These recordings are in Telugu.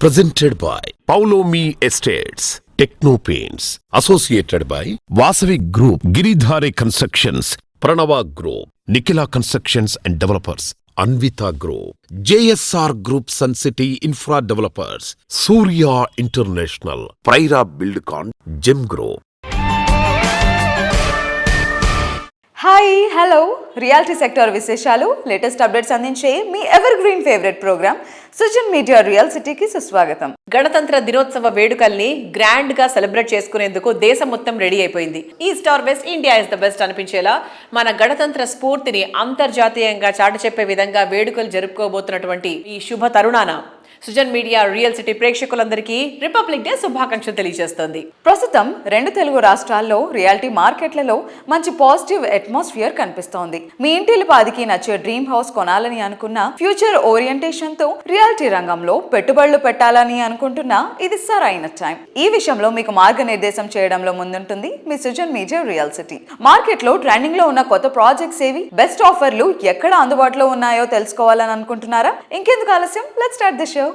Presented by Paulomi Estates, Techno Paints, associated by Vasavi Group, Giridhare Constructions, Pranava Group, Nikhila Constructions and Developers, Anvita Group, JSR Group Sun City Infra Developers, Surya International, Praira Buildcon, Gem Group. Hi hello reality sector విశేషాలు లేటెస్ట్ అప్డేట్స్ అందించే మీ evergreen favourite programme Sujan media real సిటీకి సుస్వాగతం. గణతంత్ర దినోత్సవ వేడుకల్ని గ్రాండ్ గా సెలబ్రేట్ చేసుకునేందుకు దేశం మొత్తం రెడీ అయిపోయింది. East or west, India is the best అనిపించేలా మన గణతంత్ర స్ఫూర్తిని అంతర్జాతీయంగా చాటి చెప్పే విధంగా వేడుకలు జరుపుకోబోతున్నటువంటి ఈ శుభ తరుణాన సుజన్ మీడియా రియల్ సిటీ ప్రేక్షకులందరికీ రిపబ్లిక్ డే శుభాకాంక్షలు తెలియజేస్తోంది. ప్రస్తుతం రెండు తెలుగు రాష్ట్రాల్లో రియాలిటీ మార్కెట్లలో మంచి పాజిటివ్ అట్మాస్ఫియర్ కనిపిస్తోంది. మీ ఇంటిల్లిపాదికి నచ్చే డ్రీమ్ హౌస్ కొనాలని అనుకున్న, ఫ్యూచర్ ఓరియంటేషన్ తో రియాలిటీ రంగంలో పెట్టుబడులు పెట్టాలని అనుకుంటున్నా ఇది సరైన టైం. ఈ విషయంలో మీకు మార్గనిర్దేశం చేయడంలో ముందుంటుంది మీ Sujan media real city. Market లో ట్రెండింగ్ లో ఉన్న కొత్త ప్రాజెక్ట్స్ ఏవి, బెస్ట్ ఆఫర్లు ఎక్కడ అందుబాటులో ఉన్నాయో తెలుసుకోవాలని అనుకుంటున్నారా? ఇంకెందుకు ఆలస్యం, let's start the show.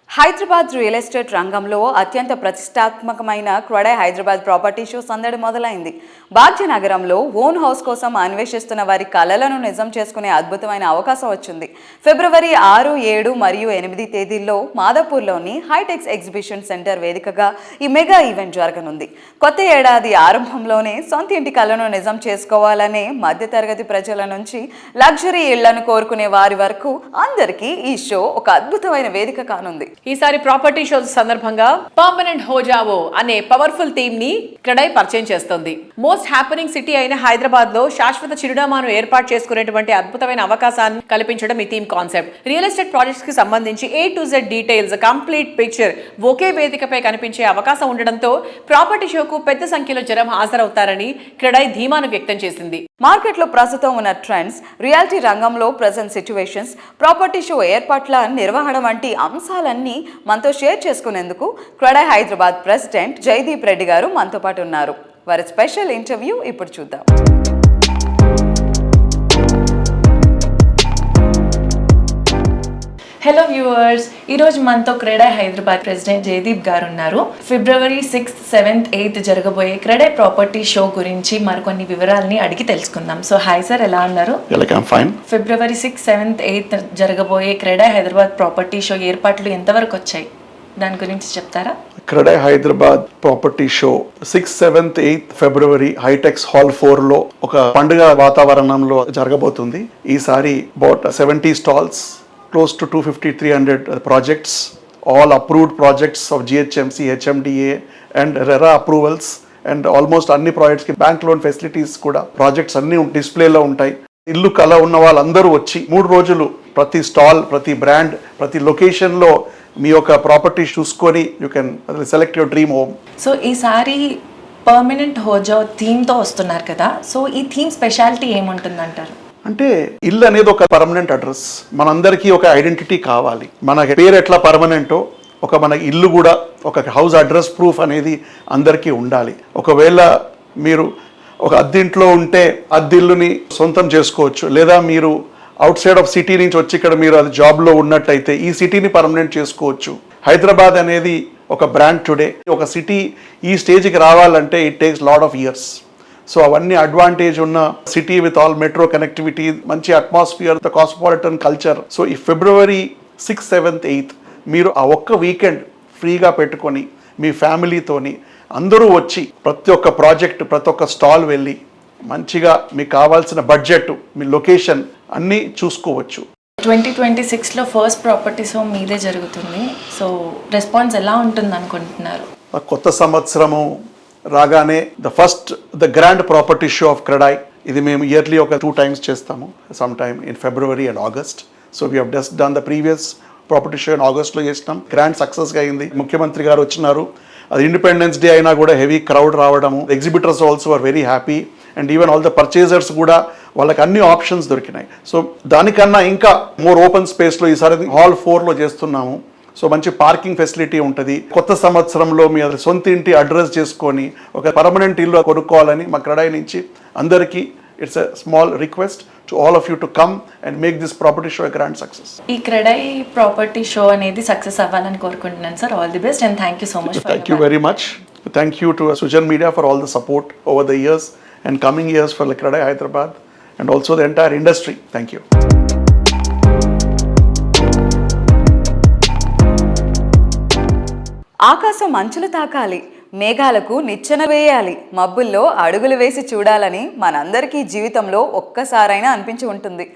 Hyderabad real estate రంగంలో అత్యంత ప్రతిష్టాత్మకమైన క్రెడై హైదరాబాద్ ప్రాపర్టీ షో సందడి మొదలైంది. భాగ్యనగరంలో ఓన్ హౌస్ కోసం అన్వేషిస్తున్న వారి కలలను నిజం చేసుకునే అద్భుతమైన అవకాశం వచ్చింది. ఫిబ్రవరి 6, 7 మరియు 8 తేదీల్లో మాదాపూర్లోని హైటెక్స్ ఎగ్జిబిషన్ సెంటర్ వేదికగా ఈ మెగా ఈవెంట్ జరగనుంది. కొత్త ఏడాది ఆరంభంలోనే సొంత ఇంటి కలను నిజం చేసుకోవాలనే మధ్యతరగతి ప్రజల నుంచి లగ్జరీ ఇళ్లను కోరుకునే వారి వరకు అందరికీ ఈ షో ఒక అద్భుతమైన వేదిక కానుంది. ఈసారి ప్రాపర్టీ షోస్ సందర్భంగా పర్మనెంట్ హో జావో అనే పవర్ఫుల్ థీమ్ ని క్రెడై పరిచయం చేస్తుంది. మోస్ట్ హ్యాపెనింగ్ సిటీ అయిన హైదరాబాద్ లో శాశ్వత చిరునామాను ఏర్పాటు చేసుకునేటువంటి అద్భుతమైన అవకాశాన్ని కల్పించడం ఈ theme concept. Real estate projects కి సంబంధించి A to Z details, complete picture ఒకే వేదికపై కనిపించే అవకాశం ఉండడంతో ప్రాపర్టీ షోకు పెద్ద సంఖ్యలో జనం హాజరవుతారని క్రెడై ధీమాను వ్యక్తం చేసింది. మార్కెట్ లో ప్రస్తుతం ఉన్న ట్రెండ్స్, రియాలిటీ రంగంలో ప్రెజెంట్ సిచ్యువేషన్స్, ప్రాపర్టీ షో ఏర్పాట్ల నిర్వహణ వంటి అంశాలన్నీ మనతో షేర్ చేసుకునేందుకు క్రెడై హైదరాబాద్ ప్రెసిడెంట్ జయదీప్ రెడ్డి గారు మనతో పాటు ఉన్నారు. వారి స్పెషల్ ఇంటర్వ్యూ ఇప్పుడు చూద్దాం. హలో వ్యూవర్స్, ఈరోజు మనతో క్రెడై హైదరాబాద్ ప్రెసిడెంట్ జయదీప్ గారు ఉన్నారు. ఫిబ్రవరి 6, 7, 8 జరగబోయే క్రెడై ప్రాపర్టీ షో గురించి మరికొన్ని వివరాలని అడిగి తెలుసుకుందాం. సో హాయ్ సార్, ఎలా ఉన్నారు? ఫిబ్రవరి 6, 7, 8 జరగబోయే క్రెడై హైదరాబాద్ ప్రాపర్టీ షో ఏర్పాట్లు ఎంతవరకు వచ్చాయి, దాని గురించి చెప్తారా? క్రెడై హైదరాబాద్ ప్రాపర్టీ షో 6, 7, 8 ఫిబ్రవరి హైటెక్స్ హాల్ 4లో ఒక పండుగ వాతావరణంలో జరగబోతుంది. ఈసారి about 70 stalls, close to 250-300 projects, all approved projects of GHMC, HMDA and RERA approvals, and almost అన్ని ప్రాజెక్ట్స్ కి బ్యాంక్ లోన్ ఫెసిలిటీస్ కూడా ప్రాజెక్ట్స్ అన్ని డిస్ప్లేలో ఉంటాయి. ఇల్లు కల ఉన్న వాళ్ళందరూ వచ్చి 3 రోజులు ప్రతి స్టాల్, ప్రతి బ్రాండ్, ప్రతి లొకేషన్ లో మీ యొక్క ప్రాపర్టీ చూసుకొని you can select your dream home. So ఈసారి పర్మనెంట్ హోజో థీమ్ తో వస్తున్నారు కదా, సో ఈ థీమ్ స్పెషాలిటీ ఏముంటుందంటారు? అంటే ఇల్లు అనేది ఒక పర్మనెంట్ అడ్రస్. మనందరికీ ఒక ఐడెంటిటీ కావాలి. మన పేరు ఎట్లా పర్మనెంటో ఒక మన ఇల్లు కూడా ఒక హౌస్ అడ్రస్ ప్రూఫ్ అనేది అందరికీ ఉండాలి. ఒకవేళ మీరు ఒక అద్దెంట్లో ఉంటే అద్దెల్లుని సొంతం చేసుకోవచ్చు, లేదా మీరు అవుట్ సైడ్ ఆఫ్ సిటీ నుంచి వచ్చి ఇక్కడ మీరు అది జాబ్లో ఉన్నట్టయితే ఈ సిటీని పర్మనెంట్ చేసుకోవచ్చు. హైదరాబాద్ అనేది ఒక బ్రాండ్ టుడే. ఒక సిటీ ఈ స్టేజ్కి రావాలంటే it takes lot of years. So అవన్నీ అడ్వాంటేజ్ ఉన్న city with all metro connectivity, మంచి atmosphere, the cosmopolitan culture. So ఈ ఫిబ్రవరి 6, 7, 8 మీరు ఆ ఒక్క వీకెండ్ ఫ్రీగా పెట్టుకొని మీ ఫ్యామిలీతోని అందరూ వచ్చి ప్రతి ఒక్క ప్రాజెక్ట్, ప్రతి ఒక్క స్టాల్ వెళ్ళి మంచిగా మీకు కావాల్సిన బడ్జెట్, మీ లొకేషన్ అన్నీ చూసుకోవచ్చు. 2026లో ఫస్ట్ ప్రాపర్టీ షో మీదే జరుగుతుంది. సో రెస్పాన్స్ ఎలా ఉంటుంది అనుకుంటున్నారు? కొత్త సంవత్సరము రాగానే the grand property show of CREDAI, ఇది మేము ఇయర్లీ ఒక 2 times చేస్తాము, some time in February and August. So we have just done the previous property show in ఆగస్ట్లో చేసినాం. గ్రాండ్ సక్సెస్గా అయింది. ముఖ్యమంత్రి గారు వచ్చినారు. అది ఇండిపెండెన్స్ డే అయినా కూడా హెవీ క్రౌడ్ రావడము. Exhibitors also are very happy and even all the purchasers కూడా వాళ్ళకి అన్ని ఆప్షన్స్ దొరికినాయి. సో దానికన్నా ఇంకా మోర్ ఓపెన్ స్పేస్లో ఈసారి హాల్ 4లో చేస్తున్నాము. సో మంచి పార్కింగ్ ఫెసిలిటీ ఉంటుంది. కొత్త సంవత్సరంలో మీ సొంత ఇంటి అడ్రస్ చేసుకొని ఒక పర్మనెంట్ ఇల్లు కొనుక్కోవాలని మా క్రెడై నుంచి అందరికీ it's a small request to all of you to come and make this property show a grand success. ఈ క్రెడై ప్రాపర్టీ షో అనేది సక్సెస్ అవ్వాలని కోరుకుంటున్నాను sir. All the best and thank you so much. Thank you very much. Thank you to Sujan Media for all the support over the years and coming years for Credai Hyderabad and also the entire industry. Thank you. ఆకాశం మంచులు తాకాలి, మేఘాలకు నిచ్చెన వేయాలి, మబ్బుల్లో అడుగులు వేసి చూడాలని మనందరికీ జీవితంలో ఒక్కసారైనా అనిపించి ఉంటుంది.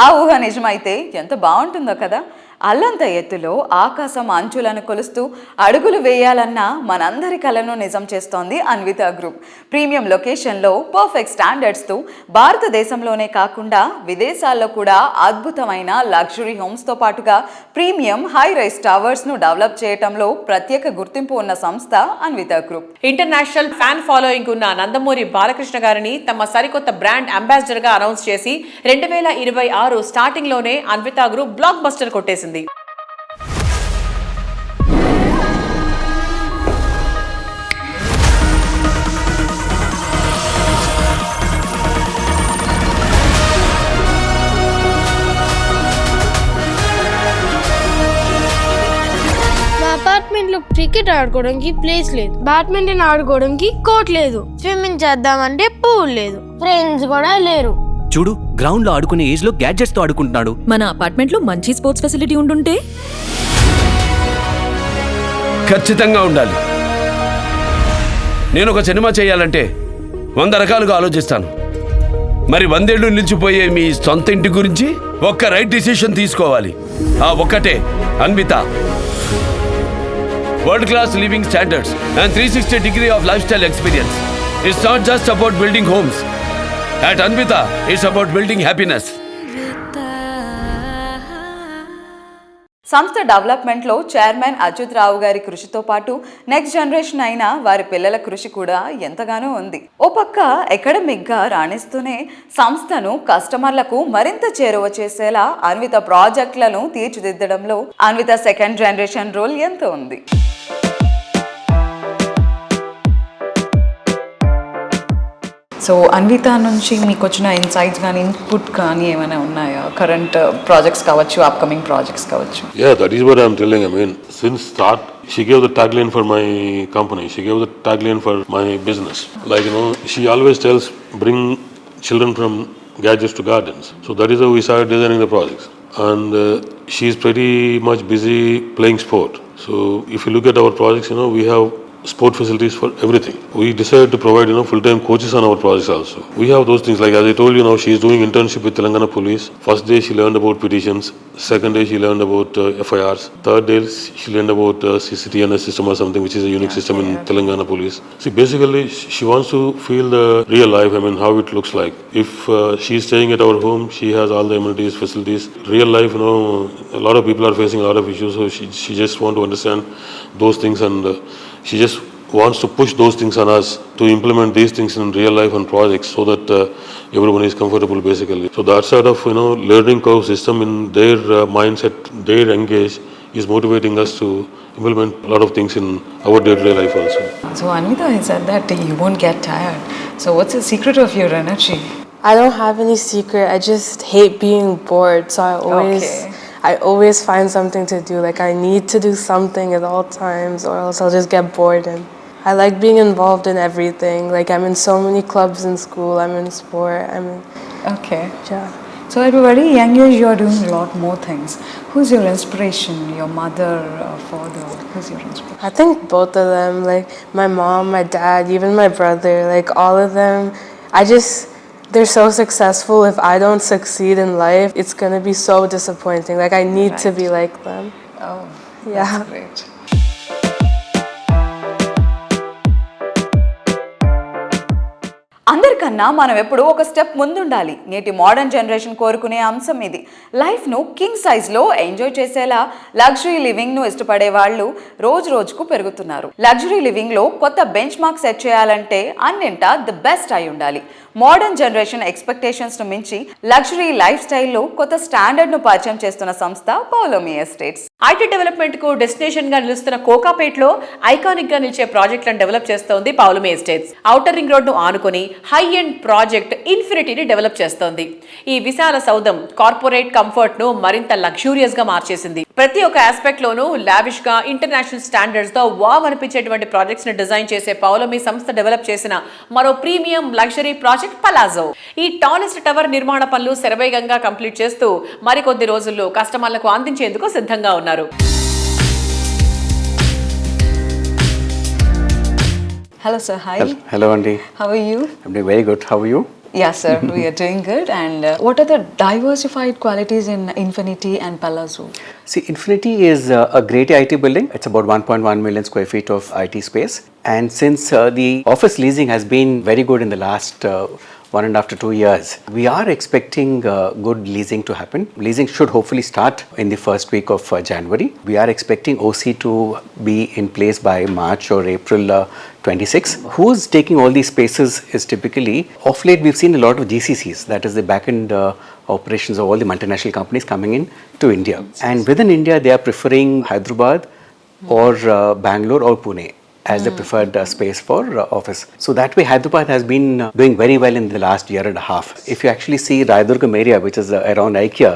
ఆ ఊహ నిజమైతే ఎంత బాగుంటుందో కదా. అల్లంత ఎత్తులో ఆకాశం అంచులను కొలుస్తూ అడుగులు వేయాలన్న మనందరి కలను నిజం చేస్తోంది అన్విత గ్రూప్. ప్రీమియం లొకేషన్లో పర్ఫెక్ట్ స్టాండర్డ్స్తో భారతదేశంలోనే కాకుండా విదేశాల్లో కూడా అద్భుతమైన లగ్జరీ హోమ్స్తో పాటుగా ప్రీమియం హై రైస్ టవర్స్ను డెవలప్ చేయడంలో ప్రత్యేక గుర్తింపు ఉన్న సంస్థ Anvita group. International fan following ఉన్న నందమూరి బాలకృష్ణ గారిని తమ సరికొత్త బ్రాండ్ అంబాసిడర్ గా అనౌన్స్ చేసి 2026 స్టార్టింగ్ లోనే అన్విత గ్రూప్ బ్లాక్ బస్టర్ కొట్టేసింది. అపార్ట్మెంట్ లో క్రికెట్ ఆడుకోవడానికి ప్లేస్ లేదు, బ్యాడ్మింటన్ ఆడుకోవడానికి కోర్ట్ లేదు, స్విమ్మింగ్ చేద్దామంటే పూల్ లేదు, ఫ్రెండ్స్ కూడా లేరు. చూడు, గ్రౌండ్ లో ఆడుకునే ఏజ్ లో గ్యాడ్జెట్స్ తో ఆడుకుంటున్నాడు. మన అపార్ట్మెంట్ లో మంచి స్పోర్ట్స్ ఫెసిలిటీ ఉండుంటే ఖచ్చితంగా ఉండాలి. నేను ఒక సినిమా చేయాలంటే 100 రకాలుగా ఆలోచిస్తాను. మరి 100 ఏళ్ళు నిలిచిపోయే మీ సొంత ఇంటి గురించి ఒక్క రైట్ డిసిషన్ తీసుకోవాలి. ఆ ఒక్కటే Anvita. World class living standards and 360 degree of lifestyle experience. It's not just about building homes. At Anvita, it's about building happiness. సంస్థ డెవలప్మెంట్లో చైర్మన్ అచ్యుత్ రావు గారి కృషితో పాటు నెక్స్ట్ జనరేషన్ అయిన వారి పిల్లల కృషి కూడా ఎంతగానో ఉంది. ఓ పక్క అకాడమిక్గా రాణిస్తూనే సంస్థను కస్టమర్లకు మరింత చేరువ చేసేలా అన్విత ప్రాజెక్టులను తీర్చిదిద్దడంలో అన్విత సెకండ్ జనరేషన్ రోల్ ఎంతో ఉంది. సో అన్విత నుంచి మీకు వచ్చిన ఇన్సైట్స్ కానీ ఇన్పుట్ కానీ ఏమైనా ఉన్నాయా? కరెంట్ ప్రాజెక్ట్స్ కావచ్చు, అప్కమింగ్ ప్రాజెక్ట్స్ కావచ్చు. Yeah, that is what I'm telling. I mean, since start, she gave the tagline for my company. She gave the tagline for my business. Like, you know, she always tells, bring children from gadgets to gardens. So that is how we started designing the projects. And she's pretty much busy playing sport. So if you look at our projects, you know, we have sport facilities for everything. We decided to provide, you know, full-time coaches on our projects also. We have those things, like as I told you now, she is doing internship with Telangana Police. First day she learned about petitions. Second day she learned about FIRs. Third day she learned about CCTNS system or something, which is a unique system in Telangana Police. See, basically she wants to feel the real life, I mean, how it looks like. If she is staying at our home, she has all the amenities, facilities. Real life, you know, a lot of people are facing a lot of issues, so she just want to understand those things, and she just wants to push those things on us to implement these things in real life and projects so that everyone is comfortable basically. So that sort of, you know, learning curve system in their mindset, their engage is motivating us to implement a lot of things in our day-to-day life also. So Anvita has said that you won't get tired. So what's the secret of your energy? I don't have any secret. I just hate being bored. So I always find something to do. Like I need to do something at all times or else I'll just get bored. And I like being involved in everything. Like I'm in so many clubs in school. I'm in sport. Okay. Yeah. So at a very young age you are doing a lot more things. Who's your inspiration? Your mother, father? Who's your inspiration? I think both of them. Like my mom, my dad, even my brother. Like all of them. They're so successful. If I don't succeed in life, it's gonna be so disappointing. Like I need to be like them. Oh, yeah. that's great. అందరికన్నా మనం ఎప్పుడు ఒక స్టెప్ ముందుండాలి. నేటి మోడర్న్ జనరేషన్ కోరుకునే అంశం ఇది. లైఫ్ను కింగ్ సైజ్లో ఎంజాయ్ చేసేలా లగ్జరీ లివింగ్ను ఇష్టపడే వాళ్ళు రోజు రోజుకు పెరుగుతున్నారు. లగ్జరీ లివింగ్లో కొత్త బెంచ్ మార్క్ సెట్ చేయాలంటే అన్నింటా ది బెస్ట్ అయి ఉండాలి. మోడర్న్ జనరేషన్ ఎక్స్పెక్టేషన్స్ను మించి లగ్జరీ లైఫ్ స్టైల్లో కొత్త స్టాండర్డ్ను పరిచయం చేస్తున్న సంస్థ పౌలోమి ఎస్టేట్స్. ఐటీ డెవలప్మెంట్ కు డెస్టినేషన్ గా నిలుస్తున్న కోకాపేట్లో ఐకానిక్ గా నిలిచే ప్రాజెక్టులను డెవలప్ చేస్తోంది Paulomi estates. Outer ring road ను ఆనుకొని హై ఎండ్ ప్రాజెక్ట్ ఇన్ఫినిటీని డెవలప్ చేస్తోంది. ఈ విశాల సౌధం కార్పొరేట్ కంఫర్ట్ ను మరింత లగ్జూరియస్ గా మార్చేసింది. ప్రతి ఒక్క ఆస్పెక్ట్ లోనూ లావిష్ గా ఇంటర్నేషనల్ స్టాండర్డ్స్ తో వావ్ అనిపించేటువంటి ప్రాజెక్ట్స్ ని డిజైన్ చేసే పౌలమి సంస్థ డెవలప్ చేసిన మరో ప్రీమియం లగ్జరీ ప్రాజెక్ట్ పలాజో. ఈ టాలెస్ట్ టవర్ నిర్మాణ పనులు శరవేగంగా కంప్లీట్ చేస్తూ మరికొద్ది రోజుల్లో కస్టమర్లకు అందించేందుకు సిద్ధంగా ఉన్నారు. Hello sir, hi. Hello Andy. How are you? I'm doing very good. How are you? Yeah sir, we are doing good. And what are the diversified qualities in Infinity and Palazzo? See, Infinity is a great IT building. It's about 1.1 million square feet of IT space. And since the office leasing has been very good in the last 1.5 to 2 years, we are expecting good leasing to happen. Leasing should hopefully start in the first week of January. We are expecting OC to be in place by March or April 26. Who's taking all these spaces is typically, of late we've seen a lot of GCCs, that is the back-end operations of all the multinational companies coming in to India. And within India, they are preferring Hyderabad or Bangalore or Pune as the preferred space for office. So that way Hyderabad has been doing very well in the last year and a half. If you actually see Raidurgam area, which is around IKEA,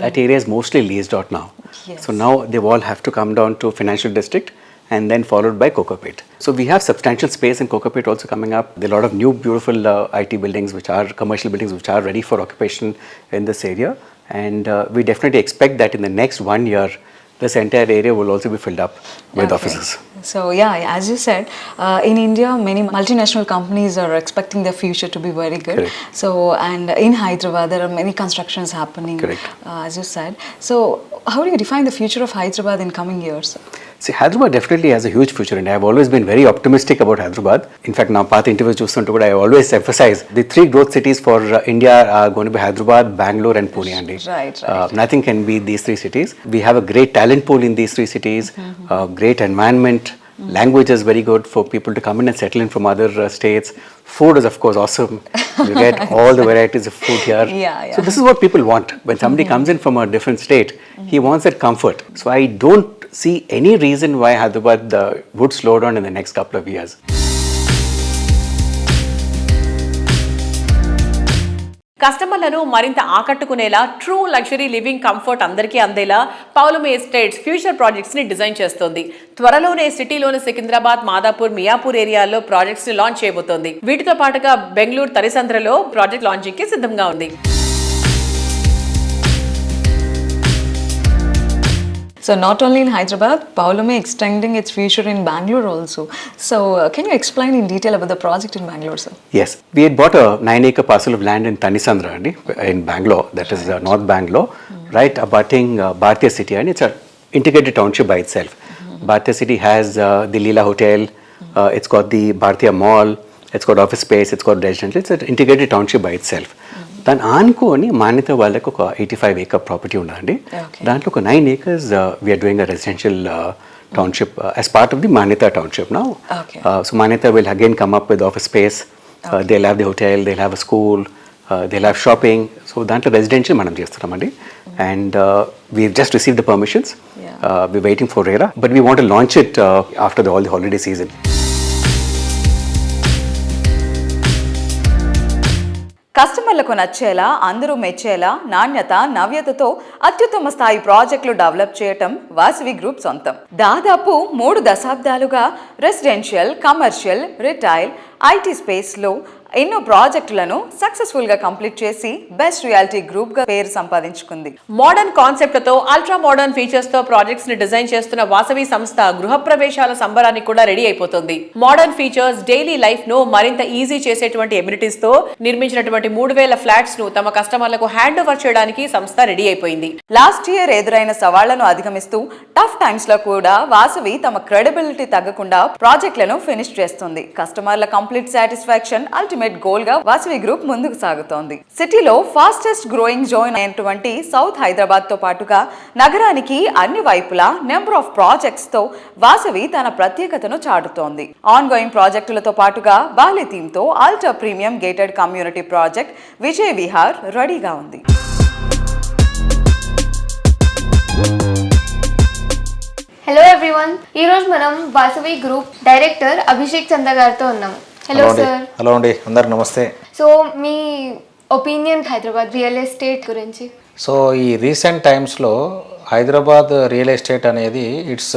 that area is mostly leased out now. Yes. So now they all have to come down to Financial District and then followed by Kokapet. So we have substantial space in Kokapet also coming up. There are a lot of new beautiful IT buildings which are commercial buildings which are ready for occupation in this area, and we definitely expect that in the next 1 year this entire area will also be filled up with offices. So yeah, as you said, in India, many multinational companies are expecting their future to be very good. Correct. So, and in Hyderabad, there are many constructions happening. Correct. As you said. So, how do you define the future of Hyderabad in coming years? See, Hyderabad definitely has a huge future, and I have always been very optimistic about Hyderabad. In fact, now path interviews chustunte kuda I always emphasize the 3 growth cities for India are going to be Hyderabad, Bangalore and Pune. Andy. Right. Nothing can beat these 3 cities. We have a great talent pool in these 3 cities, great environment. Language is very good for people to come in and settle in from other states. Food is of course awesome. You get all the varieties of food here. Yeah. So this is what people want. When somebody comes in from a different state, he wants that comfort. So I don't see any reason why Hyderabad would slow down in the next couple of years. కస్టమర్లను మరింత ఆకట్టుకునేలా ట్రూ లగ్జరీ లివింగ్ కంఫర్ట్ అందరికీ అందేలా పౌలమి ఎస్టేట్స్ ఫ్యూచర్ ప్రాజెక్ట్స్ ని డిజైన్ చేస్తోంది. త్వరలోనే సిటీలోని సికింద్రాబాద్, మాదాపూర్, మియాపూర్ ఏరియాల్లో ప్రాజెక్ట్స్ ని లాంచ్ చేయబోతోంది. వీటితో పాటుగా బెంగళూరు తరిసంద్రలో ప్రాజెక్ట్ లాంచింగ్ కి సిద్ధంగా ఉంది. So not only in Hyderabad, Pavlami extending its future in Bangalore also. So can you explain in detail about the project in Bangalore, sir? Yes, we had bought a 9-acre parcel of land in Tanisandra in Bangalore, that is North Bangalore, right abutting Bhartiya City, and it's an integrated township by itself. Bhartiya City has the Leela Hotel, it's got the Bhartiya Mall, it's got office space, it's got residential, it's an integrated township by itself. దాన్ని ఆనుకొని మాన్యత వాళ్ళకి ఒక 85-acre ప్రాపర్టీ ఉందండి. దాంట్లో ఒక 9 acres we're doing a residential township as part of the Manyata township now. So Manyata will again come up with office space, they have the hotel, they have a school, they have shopping. So దాంట్లో రెసిడెన్షియల్ మనం చేస్తున్నామండి. And we just receive the permissions, we waiting for RERA, but we want to launch it after all the holiday season. కస్టమర్లకు నచ్చేలా, అందరూ మెచ్చేలా నాణ్యత, నవ్యతతో అత్యుత్తమ స్థాయి ప్రాజెక్టులు డెవలప్ చేయటం వాసవి గ్రూప్ సొంతం. దాదాపు 3 దశాబ్దాలుగా రెసిడెన్షియల్, కమర్షియల్, రిటైల్, ఐటీ స్పేస్లో ఎన్నో ప్రాజెక్టులను సక్సెస్ఫుల్ గా కంప్లీట్ చేసి బెస్ట్ రియాలిటీ గ్రూప్ గా పేరు సంపాదించుకుంది. మోడర్న్ కాన్సెప్ట్లతో అల్ట్రా మోడర్న్ ఫీచర్స్ తో ప్రాజెక్ట్స్ ని డిజైన్ చేస్తున్న వాసవి సంస్థ గృహప్రవేశాల సంబరానికి కూడా రెడీ అయిపోతుంది. మోడర్న్ ఫీచర్స్, డైలీ లైఫ్ ను మరింత ఈజీ చేసేటువంటి ఎమ్యూనిటీస్ తో నిర్మించినటువంటి 3000 ఫ్లాట్స్ ను తమ కస్టమర్లకు హ్యాండ్ ఓవర్ చేయడానికి సంస్థ రెడీ అయిపోయింది. లాస్ట్ ఇయర్ ఎదురైన సవాళ్లను అధిగమిస్తూ టఫ్ టైమ్స్ లో కూడా వాసవి తమ క్రెడిబిలిటీ తగ్గకుండా ప్రాజెక్టులను ఫినిష్ చేస్తుంది. కస్టమర్ల కంప్లీట్ సాటిస్ఫాక్షన్ అల్టిమేట్ గోల్ గా వాసవి గ్రూప్ ముందుకు సాగుతోంది. సిటీలో ఫాస్టెస్ట్ గ్రోయింగ్ జోన్ అయినటువంటి సౌత్ హైదరాబాద్ తో పాటుగా నగరానికి అన్ని వైపులా నెంబర్ ఆఫ్ ప్రాజెక్ట్స్ తో వాసవి తన ప్రత్యేకతను చాటుతోంది. ఆన్ గోయింగ్ ప్రాజెక్టులతో పాటుగా బాలి థీమ్ తో ultra premium gated community project Vijay Vihar రెడీగా ఉంది. హలో ఎవ్రీవన్, ఈరోజు మనం వాసవి గ్రూప్ డైరెక్టర్ అభిషేక్ చంద్ర గారితో ఉన్నాము. Hello sir. హలో అండి, అందరికి నమస్తే. సో మీ ఒపీనియన్ హైదరాబాద్ రియల్ ఎస్టేట్ గురించి? సో ఈ రీసెంట్ టైమ్స్లో హైదరాబాద్ రియల్ ఎస్టేట్ అనేది ఇట్స్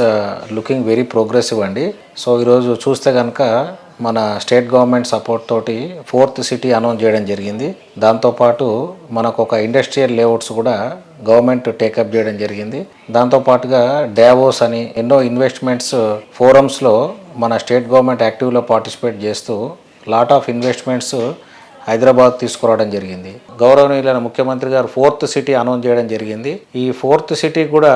లుకింగ్ వెరీ ప్రోగ్రెసివ్ అండి. సో ఈరోజు చూస్తే కనుక మన స్టేట్ గవర్నమెంట్ సపోర్ట్ తోటి 4th సిటీ అనౌన్స్ చేయడం జరిగింది. దాంతోపాటు మనకు ఒక ఇండస్ట్రియల్ లేఅవుట్స్ కూడా గవర్నమెంట్ టేకప్ చేయడం జరిగింది. దాంతోపాటుగా డావోస్ అని ఎన్నో ఇన్వెస్ట్మెంట్స్ ఫోరమ్స్లో మన స్టేట్ గవర్నమెంట్ యాక్టివ్లో పార్టిసిపేట్ చేస్తూ లాట్ ఆఫ్ ఇన్వెస్ట్మెంట్స్ హైదరాబాద్ తీసుకురావడం జరిగింది. గౌరవనీయులైన ముఖ్యమంత్రి గారు 4th సిటీ అనౌన్స్ చేయడం జరిగింది. ఈ 4th సిటీ కూడా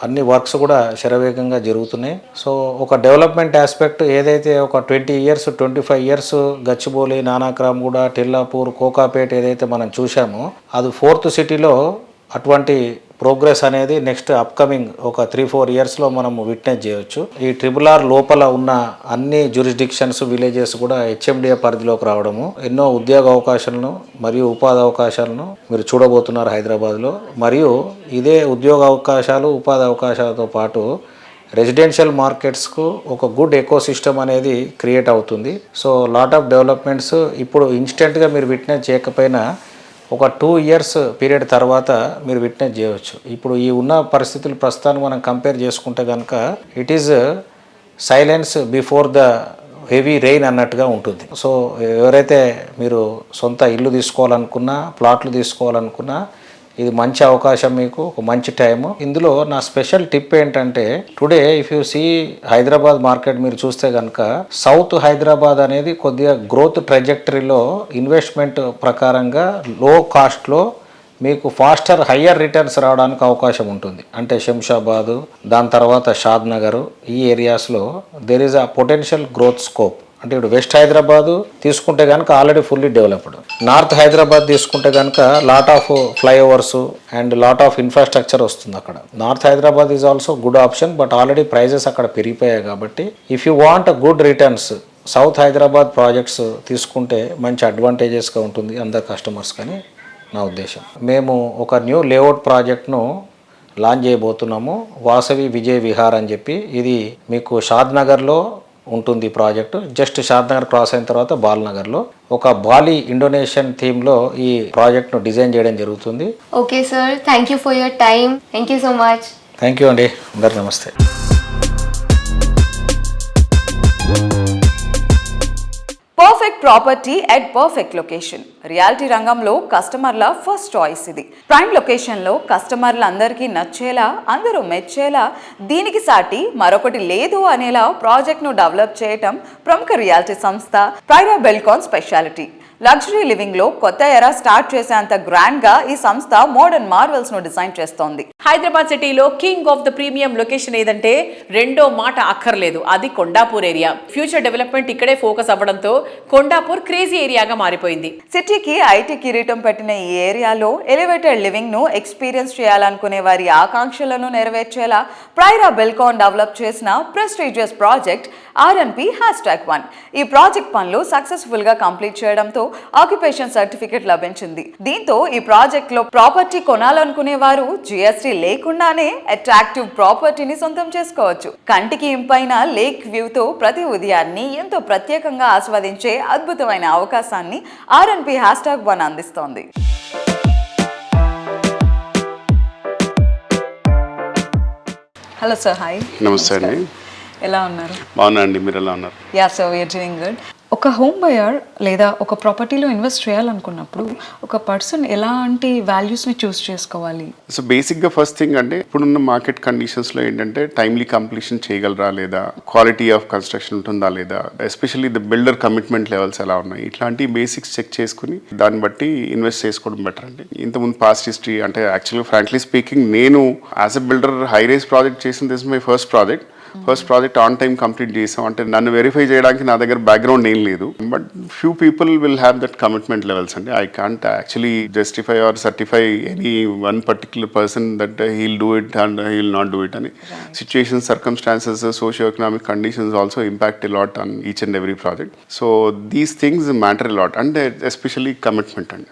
అన్ని వర్క్స్ కూడా శరవేగంగా జరుగుతున్నాయి. సో ఒక డెవలప్మెంట్ ఆస్పెక్ట్ ఏదైతే ఒక 20 years 25 years గచ్చిబౌలి, నానాక్రామ్గూడ, టిల్లాపూర్, కోకాపేట ఏదైతే మనం చూసామో అది 4th సిటీలో అటువంటి ప్రోగ్రెస్ అనేది నెక్స్ట్ అప్కమింగ్ ఒక 3-4 yearsలో మనం విట్నెస్ చేయవచ్చు. ఈ RRR లోపల ఉన్న అన్ని జ్యూరిస్డిక్షన్స్, విలేజెస్ కూడా HMDA పరిధిలోకి రావడము, ఎన్నో ఉద్యోగ అవకాశాలను మరియు ఉపాధి అవకాశాలను మీరు చూడబోతున్నారు హైదరాబాద్లో. మరియు ఇదే ఉద్యోగ అవకాశాలు, ఉపాధి అవకాశాలతో పాటు రెసిడెన్షియల్ మార్కెట్స్కు ఒక గుడ్ ఎకో సిస్టమ్ అనేది క్రియేట్ అవుతుంది. సో లాట్ ఆఫ్ డెవలప్మెంట్స్ ఇప్పుడు ఇన్స్టెంట్గా మీరు విట్నెస్ చేయకపోయినా ఒక 2 years పీరియడ్ తర్వాత మీరు విట్నెస్ చేయవచ్చు. ఇప్పుడు ఈ ఉన్న పరిస్థితులు ప్రస్తుతానికి మనం కంపేర్ చేసుకుంటే కనుక it is silence before the heavy rain అన్నట్టుగా ఉంటుంది. సో ఎవరైతే మీరు సొంత ఇల్లు తీసుకోవాలనుకున్నా, ప్లాట్లు తీసుకోవాలనుకున్నా ఇది మంచి అవకాశం, మీకు ఒక మంచి టైము. ఇందులో నా స్పెషల్ టిప్ ఏంటంటే today if you see Hyderabad market మీరు చూస్తే కనుక సౌత్ హైదరాబాద్ అనేది కొద్దిగా గ్రోత్ ట్రెజెక్టరీలో ఇన్వెస్ట్మెంట్ ప్రకారంగా లో కాస్ట్లో మీకు ఫాస్టర్ హయ్యర్ రిటర్న్స్ రావడానికి అవకాశం ఉంటుంది. అంటే శంషాబాదు, దాని తర్వాత షాద్ నగర్, ఈ ఏరియాస్లో there is a potential growth scope. అంటే ఇప్పుడు వెస్ట్ హైదరాబాదు తీసుకుంటే కనుక already fully developed. North Hyderabad తీసుకుంటే కనుక lot of flyovers and lot of infrastructure వస్తుంది అక్కడ. North Hyderabad is also good option, but already prices అక్కడ పెరిగిపోయాయి కాబట్టి if you want good returns south Hyderabad projects తీసుకుంటే మంచి అడ్వాంటేజెస్గా ఉంటుంది అందరు కస్టమర్స్ కానీ నా ఉద్దేశం. మేము ఒక న్యూ లేఅవుట్ ప్రాజెక్ట్ను లాంచ్ చేయబోతున్నాము, వాసవి విజయ్ విహార్ అని చెప్పి. ఇది మీకు షాద్ నగర్లో ఉంటుంది ప్రాజెక్టు. జస్ట్ షాద్ నగర్ క్రాస్ అయిన తర్వాత బాల్నగర్లో ఒక బాలి ఇండోనేషియన్ థీమ్లో ఈ ప్రాజెక్ట్ను డిజైన్ చేయడం జరుగుతుంది. Okay sir, thank you for your time. Thank you so much. Thank you అండి, అందరు నమస్తే. Perfect property at perfect location. Reality రంగంలో కస్టమర్ల ఫస్ట్ చాయిస్ ఇది. ప్రైమ్ లొకేషన్లో కస్టమర్లందరికీ నచ్చేలా, అందరూ మెచ్చేలా, దీనికి సాటి మరొకటి లేదు అనేలా ప్రాజెక్ట్ను డెవలప్ చేయటం ప్రముఖ రియాలిటీ సంస్థ ప్రైరా బెల్కాన్ స్పెషాలిటీ. లగ్జరీ లివింగ్ లో కొత్త ఎరా స్టార్ట్ చేసేంత గ్రాండ్ గా ఈ సంస్థ మోడర్న్ మార్వెల్స్ ను డిజైన్ చేస్తోంది. హైదరాబాద్ సిటీలో king of the premium location ఏదంటే రెండో మాట అక్కర్లేదు, అది కొండాపూర్ ఏరియా. ఫ్యూచర్ డెవలప్మెంట్ ఇక్కడే ఫోకస్ అవ్వడంతో కొండాపూర్ క్రేజీ ఏరియాగా మారిపోయింది. సిటీకి ఐటీ కిరీటం పెట్టిన ఈ ఏరియాలో ఎలివేటెడ్ లివింగ్ ను ఎక్స్పీరియన్స్ చేయాలనుకునే వారి ఆకాంక్షలను నెరవేర్చేలా ప్రైరా బెల్కాన్ డెవలప్ చేసిన ప్రెస్టీజియస్ ప్రాజెక్ట్ RNP #1. ఈ ప్రాజెక్ట్ పనులు సక్సెస్ఫుల్ గా కంప్లీట్ చేయడంతో ఆక్యుపేషన్ సర్టిఫికెట్ లభించింది. దీంతో ఈ ప్రాజెక్ట్ లో ప్రాపర్టీ కొనాలనుకునే వారు GST లేకుండానే అట్రాక్టివ్ ప్రాపర్టీని సొంతం చేసుకోవచ్చు. కంటికి ఇంపైన లేక్ వ్యూతో ప్రతి ఉదయాన్ని ఎంతో ప్రత్యేకంగా ఆస్వాదించే అద్భుతమైన అవకాశాన్ని RNP #1 అందిస్తోంది. Hello sir, hi. నమస్తే అండి. ఎలా ఉన్నారు? బాగున్నా అండి, మీరు ఎలా ఉన్నారు? Yeah sir, we're doing good. ఒక హోమ్ బయర్ లేదా ఒక ప్రాపర్టీలో ఇన్వెస్ట్ చేయాలనుకున్నప్పుడు ఒక పర్సన్ ఎలాంటి వాల్యూస్ని చూస్ చేసుకోవాలి? సో బేసిక్గా ఫస్ట్ థింగ్ అంటే ఇప్పుడున్న మార్కెట్ కండిషన్స్లో ఏంటంటే టైమ్లీ కంప్లీషన్ చేయగలరా లేదా, క్వాలిటీ ఆఫ్ కన్స్ట్రక్షన్ ఉంటుందా లేదా, especially the builder commitment levels ఎలా ఉన్నాయి, ఇట్లాంటి బేసిక్స్ చెక్ చేసుకుని దాన్ని బట్టి ఇన్వెస్ట్ చేసుకోవడం బెటర్ అండి. ఇంతకుముందు పాస్ట్ హిస్టరీ అంటే యాక్చువల్గా ఫ్రాంక్లీ స్పీకింగ్ నేను as a builder high rise project చేసిన this my first project on time complete చేసాం. అంటే నన్ను వెరిఫై చేయడానికి నా దగ్గర బ్యాక్గ్రౌండ్ ఏం లేదు, but few people will have that commitment levels అండి. I can't actually justify or certify any one particular person that he'll do it and he'll not do it అని. Situations, circumstances, socio economic conditions also impact a lot on each and every project. So these things matter a lot, అంటే ఎస్పెషల్లీ కమిట్మెంట్ అండి.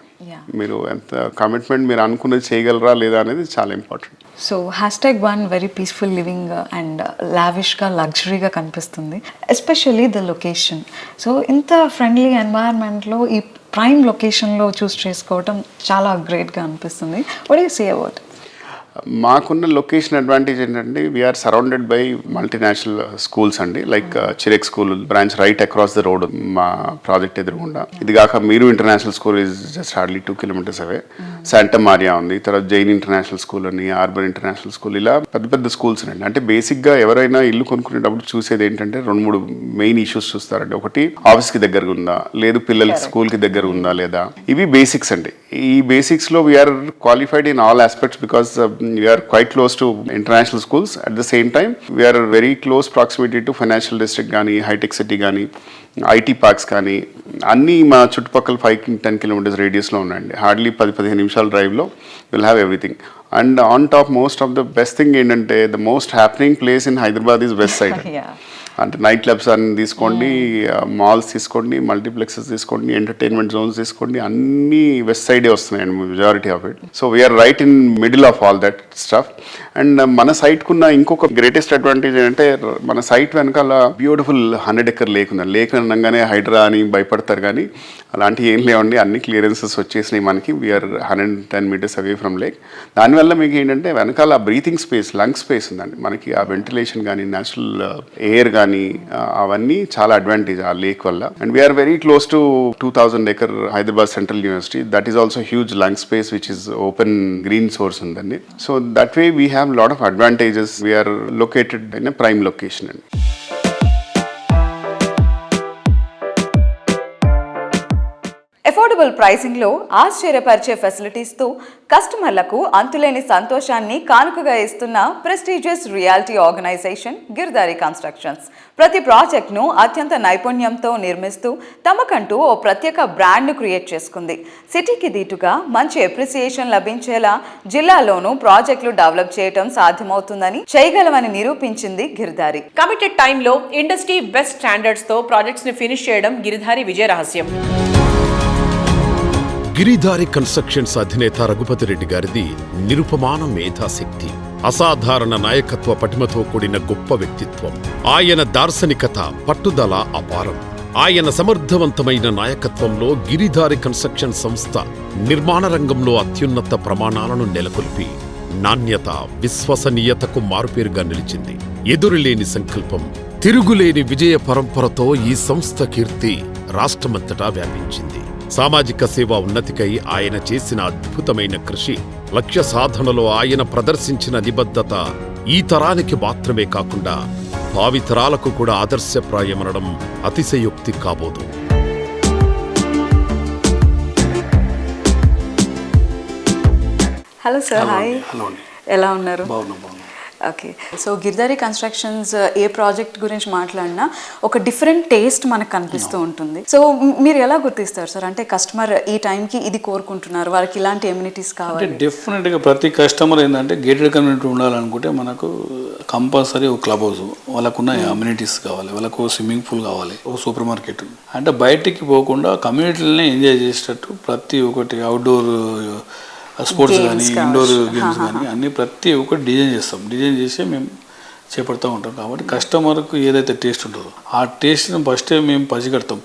మీరు ఎంత కమిట్మెంట్ మీరు అనుకున్నది చేయగలరా లేదా అనేది చాలా important. So #1 very peaceful living and లావిష్గా లగ్జరీగా కనిపిస్తుంది, ఎస్పెషల్లీ ద లొకేషన్. సో ఇంత ఫ్రెండ్లీ ఎన్వైరన్మెంట్లో ఈ ప్రైమ్ లొకేషన్లో చూస్ చేసుకోవడం చాలా గ్రేట్గా అనిపిస్తుంది. What you say about? మాకున్న లొకేషన్ అడ్వాంటేజ్ ఏంటంటే we're surrounded by multinational schools అండి, like Chirec school branch right across the road మా ప్రాజెక్ట్ ఎదురుగుండా. ఇది కాక మీరు international school is just hardly 2 kilometers away. Santa Maria ఉంది, తర్వాత జైన్ ఇంటర్నేషనల్ స్కూల్ అని, ఆర్బన్ ఇంటర్నేషనల్ స్కూల్, ఇలా పెద్ద పెద్ద స్కూల్స్ అండి. అంటే బేసిక్గా ఎవరైనా ఇల్లు కొనుక్కునేటప్పుడు చూసేది ఏంటంటే 2-3 మెయిన్ ఇష్యూస్ చూస్తారండి. ఒకటి ఆఫీస్కి దగ్గరగా ఉందా, లేదు పిల్లలకి స్కూల్కి దగ్గర ఉందా లేదా, ఇవి బేసిక్స్ అండి. ఈ బేసిక్స్లో we're qualified in all aspects because we are quite close to international schools. At the same time, we are very close proximity to financial district gaani, high tech city gaani, IT parks gaani, అన్నీ మా చుట్టుపక్కల 5-10 kilometers radiusలో ఉన్నాయండి. హార్డ్లీ 10-15 నిమిషాల డ్రైవ్లో will have everything. And on top most of the best thing ఏంటంటే the most happening place in Hyderabad is west side. అంటే నైట్ క్లబ్స్ అన్ని తీసుకోండి, మాల్స్ తీసుకోండి, మల్టీప్లెక్సెస్ తీసుకోండి, ఎంటర్టైన్మెంట్ జోన్స్ తీసుకోండి, అన్నీ వెస్ట్ సైడే వస్తున్నాయండి majority of it. So we're right in middle of all that stuff. And మన సైట్కున్న ఇంకొక గ్రేటెస్ట్ అడ్వాంటేజ్ ఏంటంటే మన సైట్ వెనకాల బ్యూటిఫుల్ 100 acre లేక్ ఉంది. లేక్ అనగానే హైడ్రా అని భయపడతారు, కానీ అలాంటివి ఏం లేవండి. అన్ని క్లియరెన్సెస్ వచ్చేసినాయి మనకి. We're 110 meters away from lake. దానివల్ల మీకు ఏంటంటే వెనకాల బ్రీతింగ్ స్పేస్, లంగ్ స్పేస్ ఉందండి మనకి. ఆ వెంటిలేషన్ కానీ, న్యాచురల్ ఎయిర్ కానీ, అవన్నీ చాలా అడ్వాంటేజ్ ఆ లేక్ వల్ల. And we are very close to 2000 acre Hyderabad central university. That is also huge lung space which is open green source ఉందండి. So that way we have lot of advantages. We are located in a prime location అండి. అఫోర్డబుల్ ప్రైసింగ్లో ఆశ్చర్యపరిచే ఫెసిలిటీస్తో కస్టమర్లకు అంతులేని సంతోషాన్ని కానుకగా ఇస్తున్న prestigious reality organisation Girdhari constructions. ప్రతి ప్రాజెక్ట్ను అత్యంత నైపుణ్యంతో నిర్మిస్తూ తమకంటూ ఓ ప్రత్యేక బ్రాండ్ను క్రియేట్ చేసుకుంది. సిటీకి దీటుగా మంచి అప్రిసియేషన్ లభించేలా జిల్లాలోనూ ప్రాజెక్టులు డెవలప్ చేయడం సాధ్యమవుతుందని, చేయగలమని నిరూపించింది గిర్దారి. కమిటెడ్ టైంలో ఇండస్ట్రీ బెస్ట్ స్టాండర్డ్స్ తో ప్రాజెక్ట్స్ ని ఫినిష్ చేయడం గిరిధారి విజయ రహస్యం. గిరిధారి కన్స్ట్రక్షన్స్ అధినేత రఘుపతి రెడ్డి గారిది నిరుపమాన మేధాశక్తి, అసాధారణ నాయకత్వ పటిమతో కూడిన గొప్ప వ్యక్తిత్వం. ఆయన దార్శనికత, పట్టుదల అపారం. ఆయన సమర్థవంతమైన నాయకత్వంలో గిరిధారి కన్స్ట్రక్షన్ సంస్థ నిర్మాణ రంగంలో అత్యున్నత ప్రమాణాలను నెలకొల్పి నాణ్యత, విశ్వసనీయతకు మారుపేరుగా నిలిచింది. ఎదురులేని సంకల్పం, తిరుగులేని విజయ పరంపరతో ఈ సంస్థ కీర్తి రాష్ట్రమంతటా వ్యాపించింది. సామాజిక సేవా ఉన్నతికై ఆయన చేసిన అద్భుతమైన కృషి, లక్ష్య సాధనలో ఆయన ప్రదర్శించిన నిబద్ధత ఈ తరానికి మాత్రమే కాకుండా భావితరాలకు కూడా ఆదర్శప్రాయమనడం అతిశయోక్తి కాబోదు. Hello sir, hi. హలో అండి. ఎలా ఉన్నారు? బాగున్నాం. ఓకే, సో గిర్దారి కన్స్ట్రక్షన్స్ ఏ ప్రాజెక్ట్ గురించి మాట్లాడినా ఒక డిఫరెంట్ టేస్ట్ మనకు కనిపిస్తూ ఉంటుంది. సో మీరు ఎలా గుర్తిస్తారు సార్? అంటే కస్టమర్ ఈ టైంకి ఇది కోరుకుంటున్నారు, వాళ్ళకి ఇలాంటి ఎమ్యూనిటీస్ కావాలి. డెఫినెట్గా ప్రతి కస్టమర్ ఏంటంటే గేటెడ్ కమ్యూనిటీ ఉండాలనుకుంటే మనకు కంపల్సరీ ఒక క్లబ్ హౌస్, వాళ్ళకున్న అమ్యూనిటీస్ కావాలి, వాళ్ళకు స్విమ్మింగ్ పూల్ కావాలి, ఒక సూపర్ మార్కెట్. అంటే బయటికి పోకుండా కమ్యూనిటీలనే ఎంజాయ్ చేసేటట్టు ప్రతి ఒక్కటి అవుట్డోర్ స్పోర్ట్స్ కానీ, ఇండోర్ గేమ్స్ కానీ అన్నీ ప్రతి ఒక్కటి డిజైన్ చేస్తాం. డిజైన్ చేసి మేము చేపడుతూ ఉంటాం. కాబట్టి కస్టమర్కు ఏదైతే టేస్ట్ ఉంటుందో ఆ టేస్ట్ని ఫస్టే మేము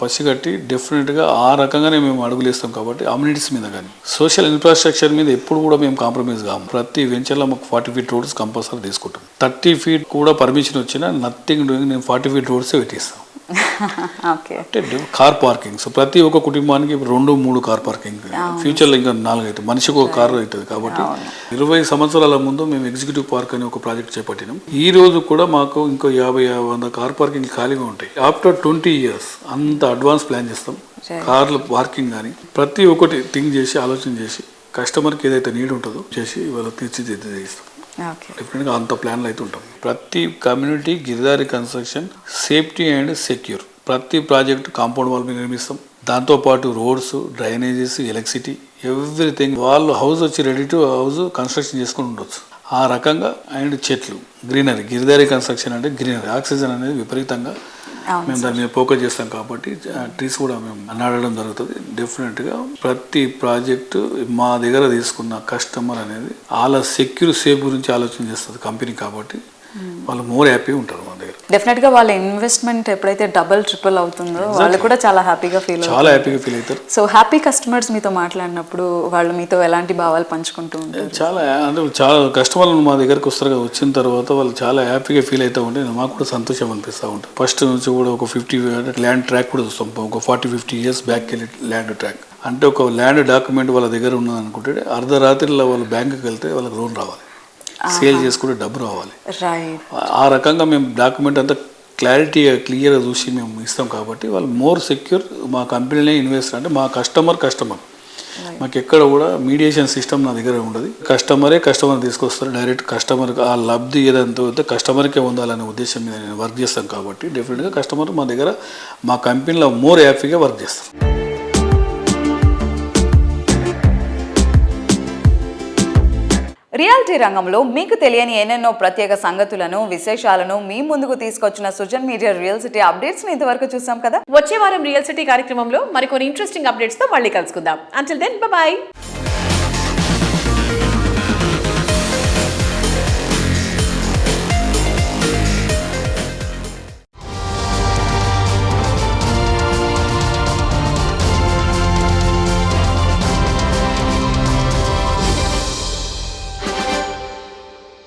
పసిగట్టి డెఫినెట్గా ఆ రకంగానే మేము అడుగులేస్తాం. కాబట్టి అమ్యూనిటీస్ మీద కానీ, సోషల్ ఇన్ఫ్రాస్ట్రక్చర్ మీద ఎప్పుడు కూడా మేము కాంప్రమైజ్ కాము. ప్రతి వెంచర్లో మాకు 40 feet రోడ్స్ కంపల్సరీ తీసుకుంటాం. 30 feet కూడా పర్మిషన్ వచ్చినా నథింగ్ డూయింగ్, నేను 40 feet రోడ్సే పెట్టిస్తాం. అంటే కార్ పార్కింగ్. సో ప్రతి ఒక్క కుటుంబానికి 2-3 కార్ పార్కింగ్, ఫ్యూచర్లో ఇంకా 4 అవుతుంది, మనిషికి ఒక కారు అవుతుంది. కాబట్టి 20 సంవత్సరాల ముందు మేము ఎగ్జిక్యూటివ్ పార్క్ అని ఒక ప్రాజెక్ట్ చేపట్టినాం. ఈ రోజు కూడా మాకు ఇంకో 50-100 కార్ పార్కింగ్ ఖాళీగా ఉంటాయి. ఆఫ్టర్ 20 years అంత అడ్వాన్స్ ప్లాన్ చేస్తాం. కార్లు పార్కింగ్ కానీ ప్రతి ఒక్కటి థింక్ చేసి, ఆలోచన చేసి, కస్టమర్కి ఏదైతే నీడ్ ఉంటుందో చేసి ఇవాళ తీర్చిదిద్ది చేస్తాం. డెఫినెట్గా అంత ప్లాన్లు అయితే ఉంటాం. ప్రతి community Giridhari construction safety and secure. ప్రతి ప్రాజెక్ట్ కాంపౌండ్ వాల్ మీద నిర్మిస్తాం. దాంతోపాటు రోడ్స్, డ్రైనేజెస్, ఎలక్ట్రిసిటీ, ఎవ్రీథింగ్. వాళ్ళు హౌస్ వచ్చి రెడీ టు హౌస్ కన్స్ట్రక్షన్ చేసుకుని ఉండొచ్చు. ఆ రకంగా. అండ్ చెట్లు, గ్రీనరీ. గిరిధారి కన్స్ట్రక్షన్ అంటే గ్రీనరీ, ఆక్సిజన్ అనేది విపరీతంగా మేము దాని మీద ఫోకస్ చేస్తాం కాబట్టి ట్రీస్ కూడా మేము నాటడం జరుగుతుంది. డెఫినెట్గా ప్రతి ప్రాజెక్టు మా దగ్గర తీసుకున్న కస్టమర్ అనేది వాళ్ళ సేఫ్ గురించి ఆలోచన చేస్తుంది కంపెనీ కాబట్టి వాళ్ళు మోర్ హ్యాపీ ఉంటారు మా దగ్గర. డెఫినెట్ గా వాళ్ళ ఇన్వెస్ట్మెంట్ ఎప్పుడైతే డబుల్ ట్రిపుల్ అవుతుందో వాళ్ళు కూడా చాలా హ్యాపీగా ఫీల్ అవుతారు. సో హ్యాపీ కస్టమర్స్ మీతో మాట్లాడినప్పుడు వాళ్ళు మీతో ఎలాంటి భావాలు పంచుకుంటూ ఉంటారు? చాలా కస్టమర్లు మా దగ్గరకు వస్తారు, వచ్చిన తర్వాత వాళ్ళు చాలా హ్యాపీగా ఫీల్ అవుతూ ఉంటే మాకు కూడా సంతోషం అనిపిస్తూ ఉంటుంది. ఫస్ట్ నుంచి కూడా ఒక 50 ల్యాండ్ ట్రాక్ కూడా చూస్తాం. ఒక 40-50 years బ్యాక్ వెళ్ళి ల్యాండ్ ట్రాక్ అంటే ఒక ల్యాండ్ డాక్యుమెంట్ వాళ్ళ దగ్గర ఉన్నది అనుకుంటే అర్ధరాత్రిలో వాళ్ళు బ్యాంకుకి వెళ్తే వాళ్ళకి లోన్ రావాలి, సేల్ చేసుకుంటే డబ్బు రావాలి. ఆ రకంగా మేము డాక్యుమెంట్ అంతా క్లియర్గా చూసి మేము ఇస్తాం కాబట్టి వాళ్ళు మోర్ సెక్యూర్. మా కంపెనీనే ఇన్వెస్ట్ అంటే మా కస్టమర్ మాకు ఎక్కడ కూడా మీడియేషన్ సిస్టమ్ నా దగ్గర ఉండదు. కస్టమర్ తీసుకొస్తారు డైరెక్ట్ కస్టమర్ ఆ లబ్ధి ఏదంతా అయితే కస్టమర్కే ఉండాలనే ఉద్దేశం మీద నేను వర్క్ చేస్తాను కాబట్టి డెఫినెట్గా కస్టమర్ మా దగ్గర మా కంపెనీలో మోర్ హ్యాపీగా వర్క్ చేస్తాం. రియాలిటీ రంగంలో మీకు తెలియని ఎన్నెన్నో ప్రత్యేక సంగతులను విశేషాలను మీ ముందుకు తీసుకొచ్చిన Sujan media real city updates ని ఇంతవరకు చూసాం కదా. వచ్చే వారం రియల్ సిటీ కార్యక్రమంలో మరికొన్ని ఇంట్రెస్టింగ్ అప్డేట్స్ తో మళ్ళీ కలుసుకుందాం. Until then by.